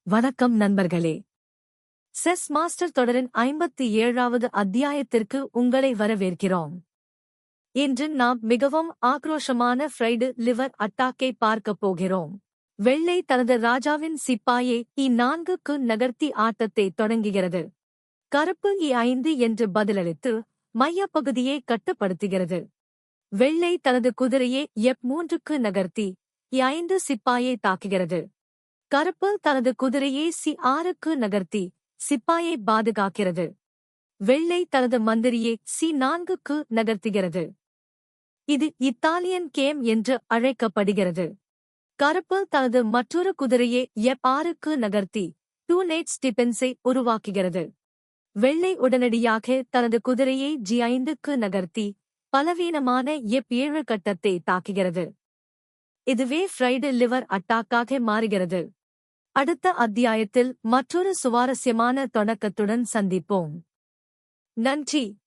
வணக்கம் நண்பர்களே. Chess master தொடரின் 57வது அத்தியாயத்திற்கு உங்களை வரவேற்கிறோம். இன்று நாம் மிகவும் ஆக்ரோஷமான ஃப்ரைடு லிவர் அட்டாக்கை பார்க்கப் போகிறோம். வெள்ளை தனது ராஜாவின் சிப்பாயை E4க்கு நகர்த்தி ஆட்டத்தை தொடங்குகிறது. கருப்பு E5 என்று பதிலளித்து மையப்பகுதியை கட்டுப்படுத்துகிறது. வெள்ளை தனது குதிரையை F3க்கு நகர்த்தி E5 சிப்பாயை தாக்குகிறது. கருப்பு தனது குதிரையை C6க்கு நகர்த்தி சிப்பாயை பாதுகாக்கிறது. வெள்ளை தனது மந்திரியை C4க்கு நகர்த்துகிறது. இது இத்தாலியன் கேம் என்று அழைக்கப்படுகிறது. கருப்பு தனது மற்றொரு குதிரையை F6க்கு நகர்த்தி 2 நைட்ஸ் டிஃபென்ஸை உருவாக்குகிறது. வெள்ளை உடனடியாக தனது குதிரையை G5க்கு நகர்த்தி பலவீனமான F7 கட்டத்தை தாக்குகிறது. இதுவே ஃப்ரைடு லிவர் அட்டாக்காக மாறுகிறது. அடுத்த அத்தியாயத்தில் மற்றொரு சுவாரஸ்யமான தொடக்கத்துடன் சந்திப்போம். நன்றி.